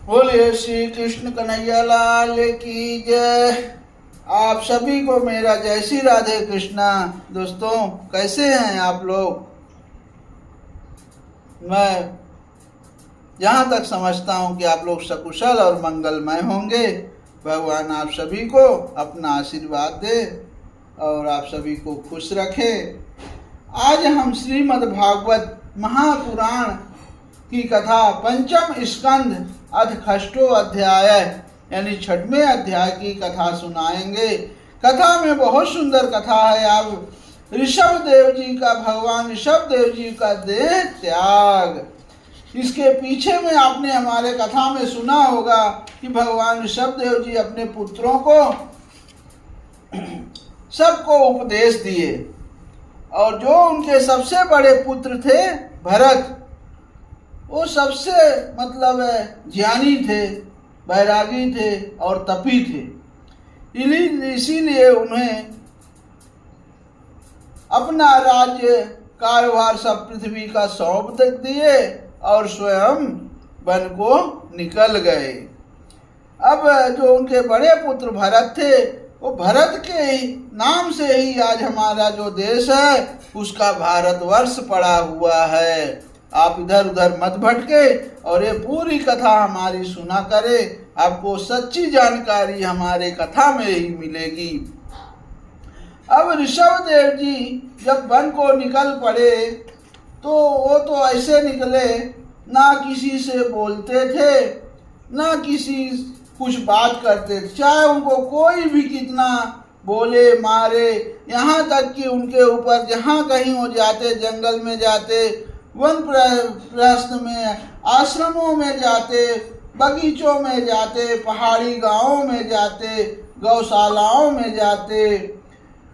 बोलिए श्री कृष्ण कन्हैया लाल की जय। आप सभी को मेरा जय श्री राधे कृष्णा। दोस्तों, कैसे हैं आप लोग? मैं जहाँ तक समझता हूँ कि आप लोग सकुशल और मंगलमय होंगे। भगवान आप सभी को अपना आशीर्वाद दे और आप सभी को खुश रखे। आज हम श्रीमद् भागवत महापुराण की कथा पंचम स्कंध अधखष्टो अध्याय यानी 6वें अध्याय की कथा सुनाएंगे। कथा में बहुत सुंदर कथा है। अब ऋषभ देव जी का, भगवान ऋषभ देव जी का देह त्याग, इसके पीछे में आपने हमारे कथा में सुना होगा कि भगवान ऋषभ देव जी अपने पुत्रों को सबको उपदेश दिए और जो उनके सबसे बड़े पुत्र थे भरत, वो सबसे ज्ञानी थे, बैरागी थे और तपी थे। इसीलिए उन्हें अपना राज्य कार्यभार सब पृथ्वी का सौंप दिए और स्वयं वन को निकल गए। अब जो उनके बड़े पुत्र भरत थे, वो भरत के ही नाम से ही आज हमारा जो देश है उसका भारतवर्ष पड़ा हुआ है। आप इधर उधर मत भटके और ये पूरी कथा हमारी सुना करे, आपको सच्ची जानकारी हमारे कथा में ही मिलेगी। अब ऋषभ देव जी जब वन को निकल पड़े तो वो तो ऐसे निकले, ना किसी से बोलते थे ना किसी कुछ बात करते थे, चाहे उनको कोई भी कितना बोले मारे, यहाँ तक कि उनके ऊपर जहाँ कहीं वो जाते, जंगल में जाते, वन प्रस्थ में, आश्रमों में जाते, बगीचों में जाते, पहाड़ी गांवों में जाते, गौशालाओं में जाते,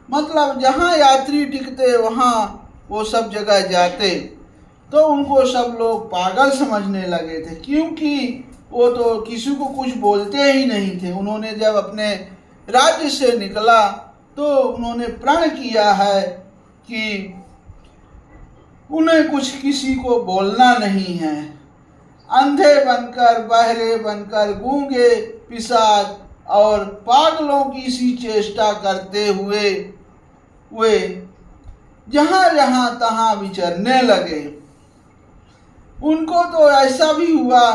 जहाँ यात्री टिकते वहाँ वो सब जगह जाते, तो उनको सब लोग पागल समझने लगे थे, क्योंकि वो तो किसी को कुछ बोलते ही नहीं थे। उन्होंने जब अपने राज्य से निकला तो उन्होंने प्रण किया है कि उन्हें कुछ किसी को बोलना नहीं है। अंधे बनकर, बहरे बनकर, गूंगे, पिशाच और पागलों की सी चेष्टा करते हुए वे जहाँ जहाँ तहाँ विचरने लगे। उनको तो ऐसा भी हुआ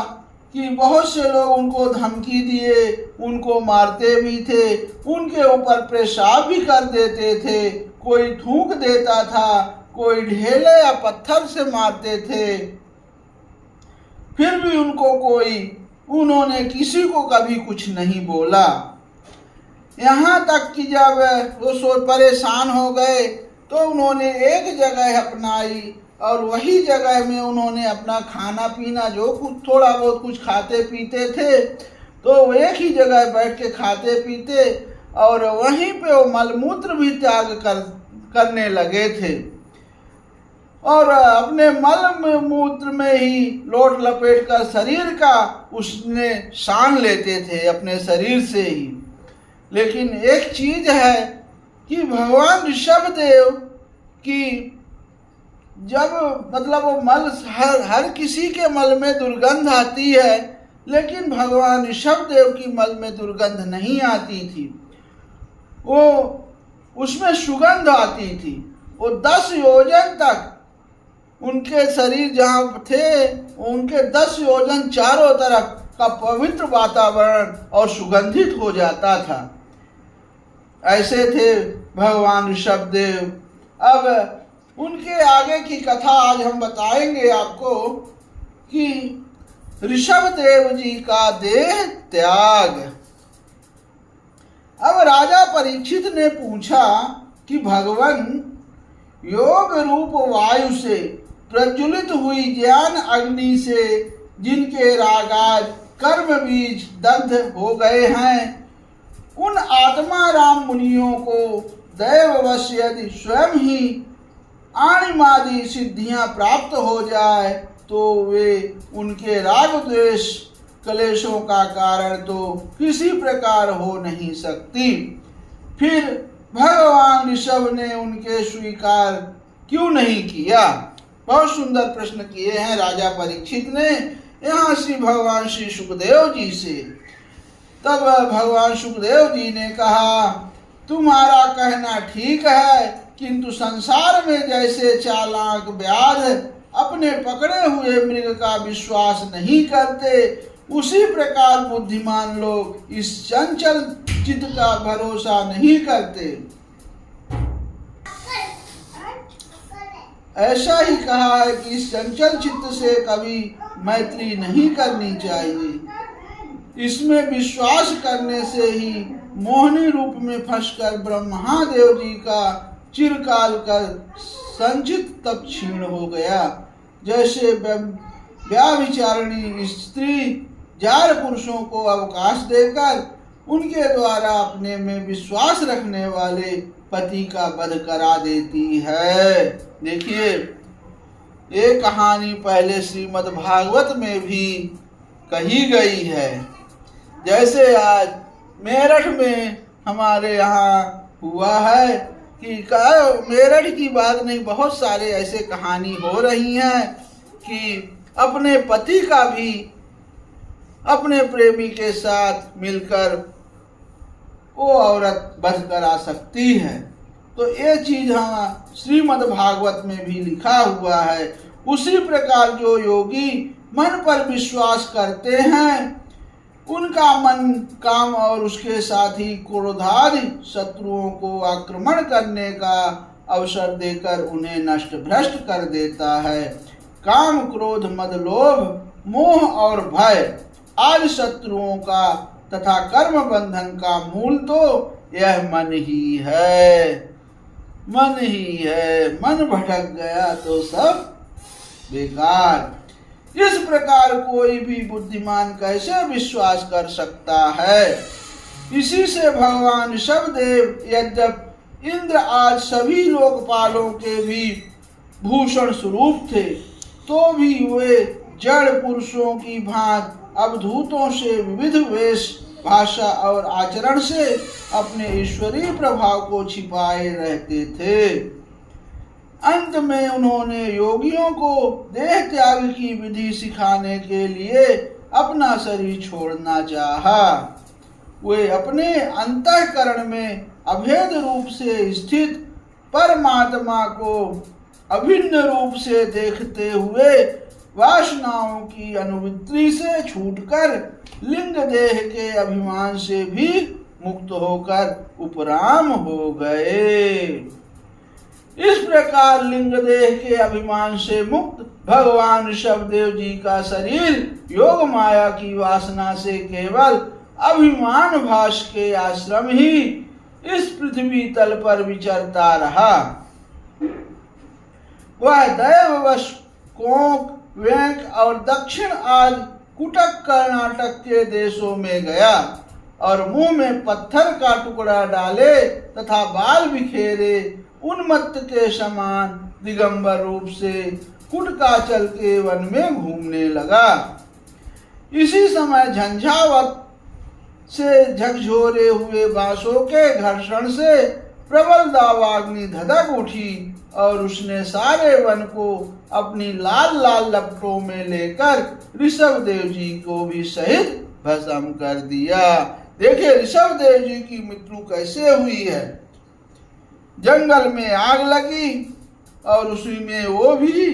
कि बहुत से लोग उनको धमकी दिए, उनको मारते भी थे, उनके ऊपर पेशाब भी कर देते थे, कोई थूक देता था, कोई ढेले या पत्थर से मारते थे। फिर भी उन्होंने किसी को कभी कुछ नहीं बोला। यहाँ तक कि जब वो परेशान हो गए तो उन्होंने एक जगह अपनाई और वही जगह में उन्होंने अपना खाना पीना, जो कुछ थोड़ा बहुत कुछ खाते पीते थे, तो एक ही जगह बैठ के खाते पीते और वहीं पे वो मलमूत्र भी त्याग करने लगे थे और अपने मल मूत्र में ही लोट लपेट कर शरीर का उसने शान लेते थे अपने शरीर से ही। लेकिन एक चीज है कि भगवान ऋषभ देव की जब वो मल, हर किसी के मल में दुर्गंध आती है, लेकिन भगवान ऋषभ देव की मल में दुर्गंध नहीं आती थी, वो उसमें सुगंध आती थी। वो 10 योजन तक उनके शरीर जहाँ थे, उनके 10 योजन चारों तरफ का पवित्र वातावरण और सुगंधित हो जाता था। ऐसे थे भगवान ऋषभ देव। अब उनके आगे की कथा आज हम बताएंगे आपको कि ऋषभ देव जी का देह त्याग। अब राजा परीक्षित ने पूछा कि भगवान, योग रूप वायु से प्रज्वलित हुई ज्ञान अग्नि से जिनके रागाज कर्म बीज दग्ध हो गए हैं, उन आत्मा राम मुनियों को दैववश यदि स्वयं ही आणिमादि सिद्धियां प्राप्त हो जाए तो वे उनके राग द्वेष क्लेशों का कारण तो किसी प्रकार हो नहीं सकती। फिर भगवान ऋषभ ने उनके स्वीकार क्यों नहीं किया? बहुत सुंदर प्रश्न किए हैं राजा परीक्षित ने। यहाँ श्री भगवान श्री सुखदेव जी से। तब भगवान सुखदेव जी ने कहा, तुम्हारा कहना ठीक है, किंतु संसार में जैसे चालाक व्याध अपने पकड़े हुए मृग का विश्वास नहीं करते, उसी प्रकार बुद्धिमान लोग इस चंचल चित्त का भरोसा नहीं करते। ऐसा ही कहा है कि इस चंचल चित्त से कभी मैत्री नहीं करनी चाहिए। इसमें विश्वास करने से ही मोहिनी रूप में फंसकर ब्रह्मदेव जी का चिरकाल का संचित तप क्षीण हो गया। जैसे व्याभिचारिणी स्त्री जार पुरुषों को अवकाश देकर उनके द्वारा अपने में विश्वास रखने वाले पति का वध करा देती है। देखिए, ये कहानी पहले श्रीमद् भागवत में भी कही गई है। जैसे आज मेरठ में हमारे यहाँ हुआ है कि मेरठ की बात नहीं, बहुत सारे ऐसे कहानी हो रही हैं कि अपने पति का भी अपने प्रेमी के साथ मिलकर वो औरत वध करा सकती है। तो ये चीज हम श्रीमद् भागवत में भी लिखा हुआ है। उसी प्रकार जो योगी मन पर विश्वास करते हैं, उनका मन काम और उसके साथ ही क्रोधादि शत्रुओं को आक्रमण करने का अवसर देकर उन्हें नष्ट भ्रष्ट कर देता है। काम, क्रोध, मद, लोभ, मोह और भय आदि शत्रुओं का तथा कर्म बंधन का मूल तो यह मन ही है। मन ही है। मन भटक गया तो सब बेकार। इस प्रकार कोई भी बुद्धिमान कैसे विश्वास कर सकता है। इसी से भगवान ऋषभदेव यद्यप इंद्र आज सभी लोकपालों के भी भूषण स्वरूप थे, तो भी वे जड़ पुरुषों की भांति अवधूतों से विविध वेश, भाषा और आचरण से अपने ईश्वरीय प्रभाव को छिपाए रहते थे। अंत में उन्होंने योगियों को देह त्याग की विधि सिखाने के लिए अपना शरीर छोड़ना चाहा। वे अपने अंतःकरण में अभेद रूप से स्थित परमात्मा को अभिन्न रूप से देखते हुए वासनाओं की अनुवृत्ति से छूटकर लिंग देह के अभिमान से भी मुक्त होकर उपराम हो गए। इस प्रकार लिंग देह के अभिमान से मुक्त भगवान ऋषभदेव जी का शरीर योग माया की वासना से केवल अभिमान भास के आश्रम ही इस पृथ्वी तल पर विचरता रहा। वह दैववश कोंक, वेंक और दक्षिण आदि कुटक कर्नाटक के देशों में गया और मुंह में पत्थर का टुकड़ा डाले तथा बाल बिखेरे उन्मत्त के समान दिगंबर रूप से कुटकाचल के वन में घूमने लगा। इसी समय झंझावत से झकझोरे हुए बांसों के घर्षण से प्रबल दावाग्नि धधक उठी और उसने सारे वन को अपनी लाल लाल लपटों में लेकर ऋषभदेव जी को भी सहित भस्म कर दिया। देखिए ऋषभदेव जी की मृत्यु कैसे हुई है। जंगल में आग लगी और उसी में वो भी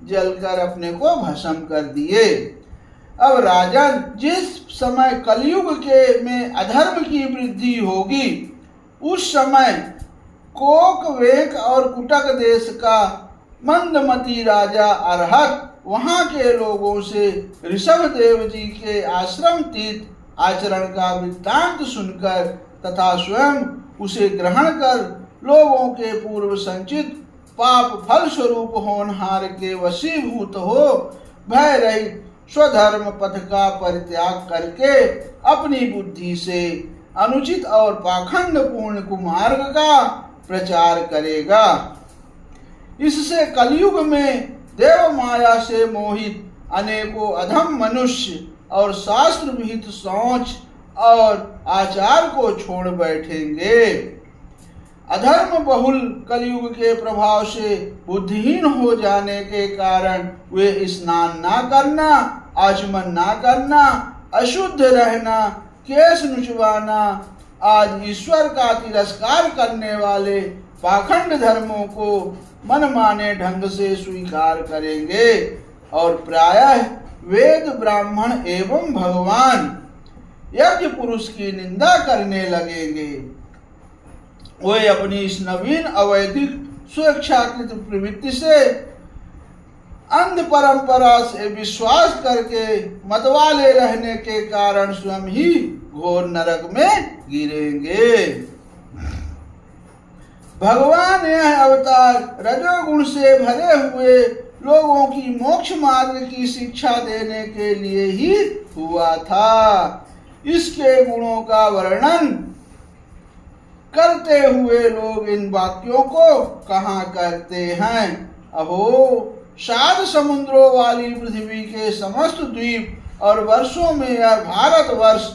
जलकर अपने को भस्म कर दिए। अब राजन, जिस समय कलयुग के में अधर्म की वृद्धि होगी, उस समय कोक, वेक और कुटक देश का मंदमती राजा अरहत वहां के लोगों से ऋषभदेव जी के आश्रम तीर्थ आचरण का वृत्तांत सुनकर तथा स्वयं उसे ग्रहण कर लोगों के पूर्व संचित पाप फल स्वरूप होनहार के वशीभूत हो भय रहित स्वधर्म पथ का परित्याग करके अपनी बुद्धि से अनुचित और पाखंड पूर्ण कुमार्ग का प्रचार करेगा। इससे कलयुग में देव माया से मोहित अनेकों अधम मनुष्य और शास्त्र विहित सोच और आचार को छोड़ बैठेंगे। अधर्म बहुल कलयुग के प्रभाव से बुद्धिहीन हो जाने के कारण वे स्नान न करना आचमन ना करना, अशुद्ध रहना, केश नुचवाना आज ईश्वर का तिरस्कार करने वाले पाखंड धर्मों को मनमाने ढंग से स्वीकार करेंगे और प्रायः वेद, ब्राह्मण एवं भगवान यज्ञ पुरुष की निंदा करने लगेंगे। वे अपनी इस नवीन अवैधिक स्वेच्छाकृत प्रवृत्ति से अंध परंपरा से विश्वास करके मतवाले रहने के कारण स्वयं ही घोर नरक में गिरेंगे। भगवान यह अवतार रजोगुण से भरे हुए लोगों की मोक्ष मार्ग की शिक्षा देने के लिए ही हुआ था। इसके गुणों का वर्णन करते हुए लोग इन वाक्यों को कहा करते हैं। अहो, 7 समुद्रों वाली पृथ्वी के समस्त द्वीप और वर्षों में यह भारतवर्ष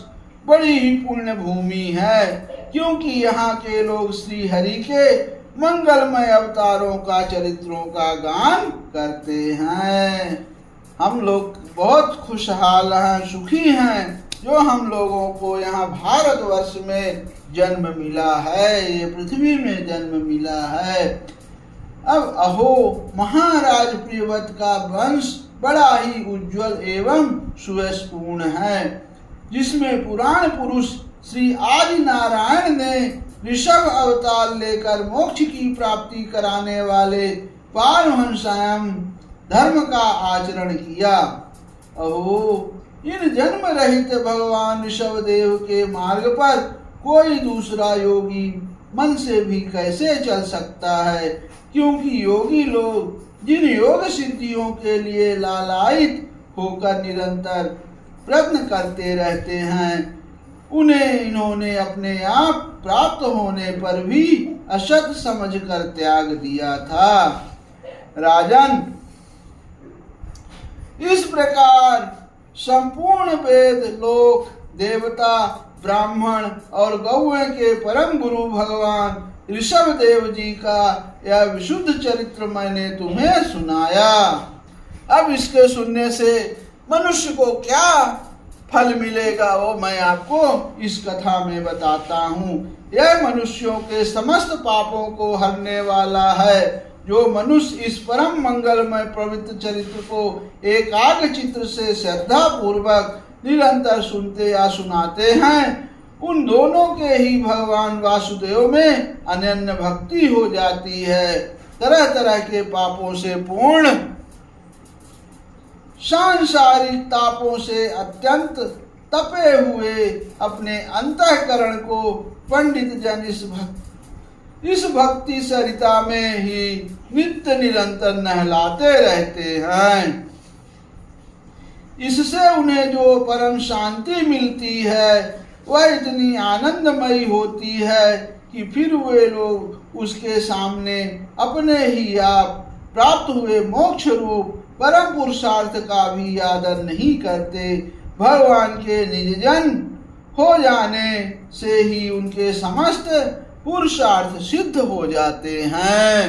बड़ी ही पुण्य भूमि है, क्योंकि यहाँ के लोग श्री हरि के मंगलमय अवतारों का चरित्रों का गान करते हैं। हम लोग बहुत खुशहाल हैं, सुखी हैं, जो हम लोगों को यहाँ भारतवर्ष में जन्म मिला है, ये पृथ्वी में जन्म मिला है। अब अहो, महाराज प्रियव्रत का वंश बड़ा ही उज्जवल एवं सुयशपूर्ण है, जिसमें पुराण पुरुष श्री आदि नारायण ने ऋषभ अवतार लेकर मोक्ष की प्राप्ति कराने वाले पारमहंसायम धर्म का आचरण किया। अहो, इन जन्म रहित भगवान ऋषभ देव के मार्ग पर कोई दूसरा योगी मन से भी कैसे चल सकता है, क्योंकि योगी लोग जिन योग सिद्धियों के लिए लालायित होकर निरंतर प्रयत्न करते रहते हैं, उन्हें इन्होंने अपने आप प्राप्त होने पर भी असत समझकर त्याग दिया था। राजन, इस प्रकार संपूर्ण वेद, लोक, देवता, ब्राह्मण और गौएं के परम गुरु भगवान ऋषभ देव जी का यह विशुद्ध चरित्र मैंने तुम्हें सुनाया। अब इसके सुनने से मनुष्य को क्या फल मिलेगा, वो मैं आपको इस कथा में बताता हूँ। यह मनुष्यों के समस्त पापों को हरने वाला है। जो मनुष्य इस परम मंगलमय पवित्र चरित्र को एकाग्र चित्र से श्रद्धा पूर्वक निरंतर सुनते या सुनाते हैं, उन दोनों के ही भगवान वासुदेव में अनन्य भक्ति हो जाती है। तरह तरह के पापों से पूर्ण, सांसारिक तापों से अत्यंत तपे हुए अपने अंतःकरण को पंडित जन इस भक्ति सरिता में ही नित्य निरंतर नहलाते रहते हैं। इससे उन्हें जो परम शांति मिलती है वह इतनी आनंदमयी होती है कि फिर वे लोग उसके सामने अपने ही आप प्राप्त हुए मोक्ष रूप परम पुरुषार्थ का भी आदर नहीं करते। भगवान के निजजन हो जाने से ही उनके समस्त पुरुषार्थ सिद्ध हो जाते हैं।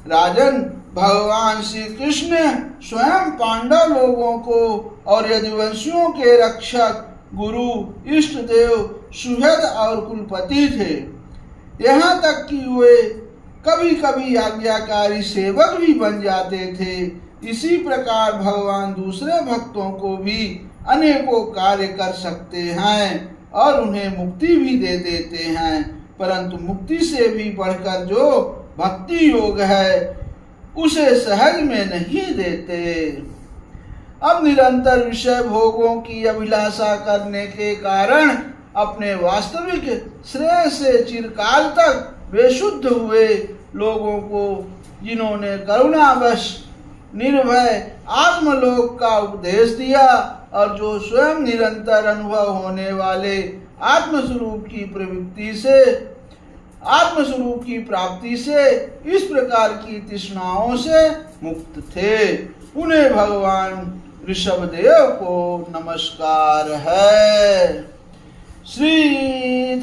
राजन, भगवान श्री कृष्ण स्वयं पांडव लोगों को और यदुवंशियों के रक्षक, गुरु, इष्ट देव, सुहृद और कुलपति थे। यहाँ तक कि वे कभी कभी आज्ञाकारी सेवक भी बन जाते थे। इसी प्रकार भगवान दूसरे भक्तों को भी अनेकों कार्य कर सकते हैं और उन्हें मुक्ति भी दे देते हैं, परंतु मुक्ति से भी बढ़कर जो भक्ति योग है उसे सहज में नहीं देते। अब निरंतर विषय भोगों की अभिलाषा करने के कारण अपने वास्तविक श्रेय से चिरकाल तक बेशुद्ध हुए लोगों को जिन्होंने करुणावश निर्भय आत्मलोक का उपदेश दिया और जो स्वयं निरंतर अनुभव होने वाले आत्मस्वरूप की प्राप्ति से इस प्रकार की तृष्णाओं से मुक्त थे, उन्हें भगवान ऋषभदेव को नमस्कार है।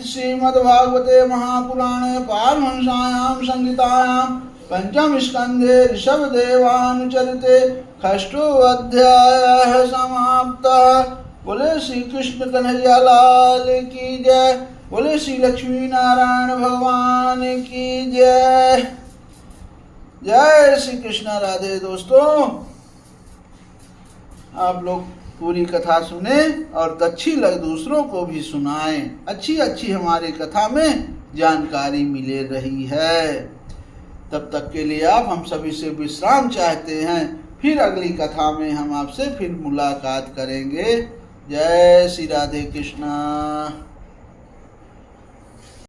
श्रीमद्भागवते महापुराणे पारमहंस्यां संहितायां पंचम स्कंधे ऋषभदेवानुचरिते षष्ठो अध्याय समाप्तः। बोले श्री कृष्ण कन्हैया लाल की जय। बोले श्री लक्ष्मी नारायण भगवान की जय। जय श्री कृष्ण। राधे। दोस्तों, आप लोग पूरी कथा सुने और अच्छी लग दूसरों को भी सुनाएं। अच्छी अच्छी हमारी कथा में जानकारी मिले रही है। तब तक के लिए आप हम सभी से विश्राम चाहते हैं। फिर अगली कथा में हम आपसे फिर मुलाकात करेंगे। जय श्री राधे कृष्ण।